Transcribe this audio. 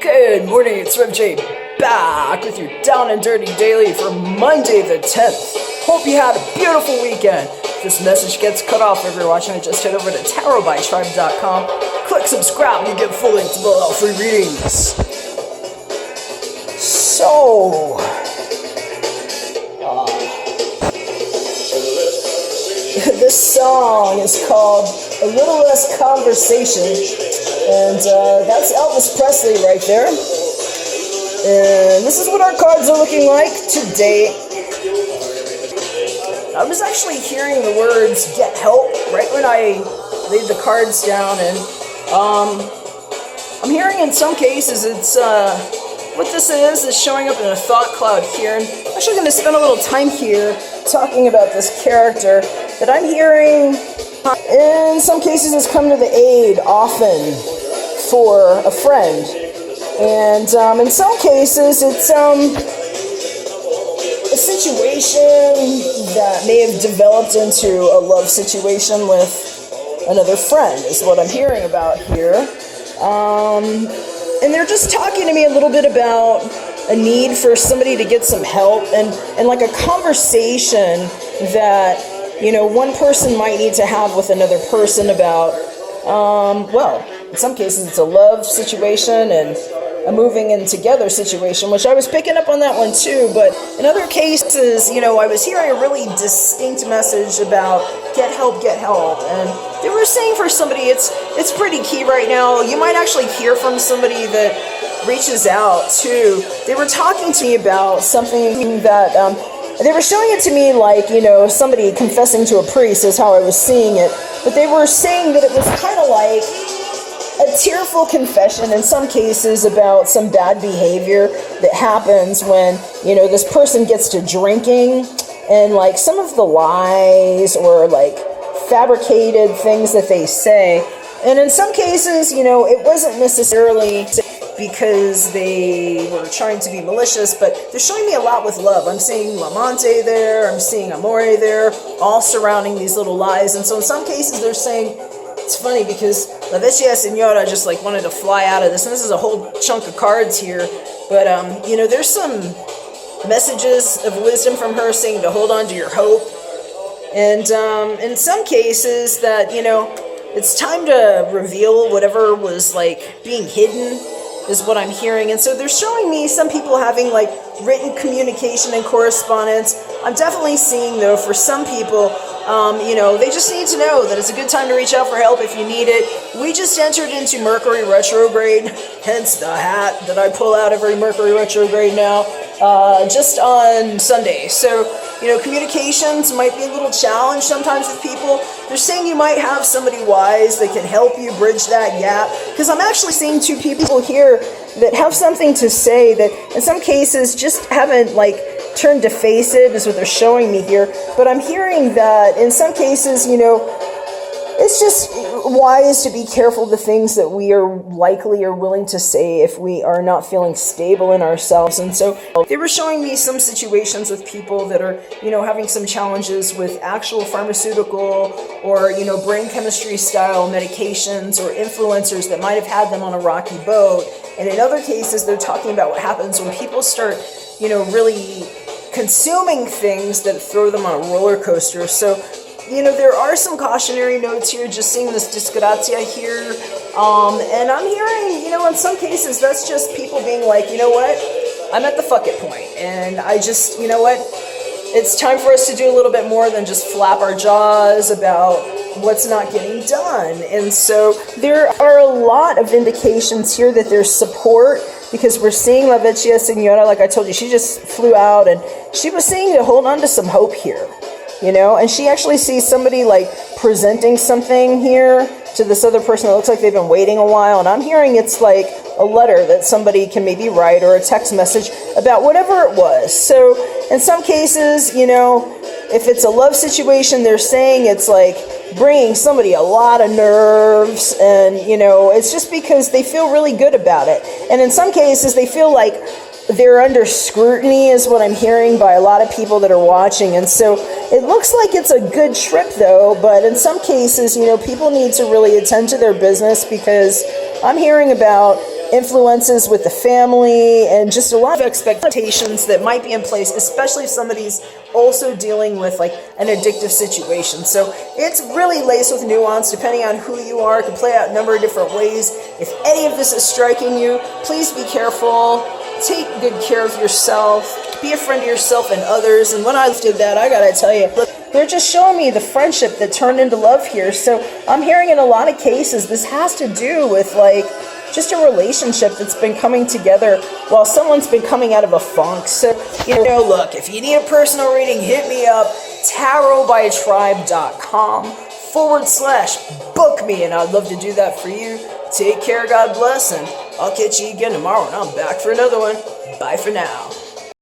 Good morning, it's Rev J back with your Down and Dirty Daily for Monday the 10th. Hope you had a beautiful weekend. If this message gets cut off if you're watching it, just head over to tarotbytribe.com, click subscribe, and you get full length free readings. So, this song is called A Little Less Conversation. And that's Elvis Presley right there. And this is what our cards are looking like today. I was actually hearing the words "get help" right when I laid the cards down, and I'm hearing in some cases it's what this is showing up in a thought cloud here. And I'm actually going to spend a little time here talking about this character that I'm hearing. In some cases, it's come to the aid often for a friend, and in some cases, it's a situation that may have developed into a love situation with another friend, is what I'm hearing about here. And they're just talking to me a little bit about a need for somebody to get some help, and like a conversation that, you know, one person might need to have with another person about, well, in some cases it's a love situation and a moving in together situation, which I was picking up on that one too. But in other cases, you know, I was hearing a really distinct message about get help, and they were saying for somebody it's pretty key right now. You might actually hear from somebody that reaches out too. They were talking to me about something that they were showing it to me like, you know, somebody confessing to a priest is how I was seeing it. But they were saying that it was kind of like a tearful confession in some cases about some bad behavior that happens when, you know, this person gets to drinking, and like some of the lies or like fabricated things that they say. And in some cases, you know, it wasn't necessarily because they were trying to be malicious, but they're showing me a lot with love. I'm seeing l'amante there, I'm seeing amore there, all surrounding these little lies. And so in some cases they're saying, it's funny because La Vecchia Senora just like wanted to fly out of this, and this is a whole chunk of cards here, but you know, there's some messages of wisdom from her saying to hold on to your hope. And in some cases that, you know, it's time to reveal whatever was like being hidden, is what I'm hearing. And so they're showing me some people having like written communication and correspondence. I'm definitely seeing though, for some people, you know, they just need to know that it's a good time to reach out for help if you need it. We just entered into Mercury retrograde, hence the hat that I pull out every Mercury retrograde now, just on Sunday. So, you know, communications might be a little challenge sometimes with people. They're saying you might have somebody wise that can help you bridge that gap. Because I'm actually seeing two people here that have something to say that in some cases just haven't like turned to face it, is what they're showing me here. But I'm hearing that in some cases, you know, it's just wise to be careful the things that we are likely or willing to say if we are not feeling stable in ourselves. And so they were showing me some situations with people that are, you know, having some challenges with actual pharmaceutical or, you know, brain chemistry style medications, or influencers that might have had them on a rocky boat. And in other cases, they're talking about what happens when people start, you know, really consuming things that throw them on a roller coaster. So, you know, there are some cautionary notes here, just seeing this disgrazia here. And I'm hearing, you know, in some cases, that's just people being like, you know what, I'm at the fuck it point. And I just, you know what, it's time for us to do a little bit more than just flap our jaws about what's not getting done. And so there are a lot of indications here that there's support, because we're seeing La Vecchia Senora, like I told you, she just flew out, and she was saying to hold on to some hope here. You know, and she actually sees somebody like presenting something here to this other person that looks like they've been waiting a while. And I'm hearing it's like a letter that somebody can maybe write, or a text message about whatever it was. So in some cases, you know, if it's a love situation, they're saying it's like bringing somebody a lot of nerves, and, you know, it's just because they feel really good about it. And in some cases, they feel like they're under scrutiny, is what I'm hearing by a lot of people that are watching. And so it looks like it's a good trip though, but in some cases, you know, people need to really attend to their business, because I'm hearing about influences with the family, and just a lot of expectations that might be in place, especially if somebody's also dealing with like an addictive situation. So it's really laced with nuance depending on who you are. It can play out a number of different ways. If any of this is striking you, please be careful. Take good care of yourself. Be a friend to yourself and others. And when I did that, I gotta tell you, look, they're just showing me the friendship that turned into love here. So I'm hearing in a lot of cases this has to do with like just a relationship that's been coming together while someone's been coming out of a funk. So, look, if you need a personal reading, hit me up, tarotbytribe.com/book me, and I'd love to do that for you. Take care, God bless, and I'll catch you again tomorrow, and I'm back for another one. Bye for now.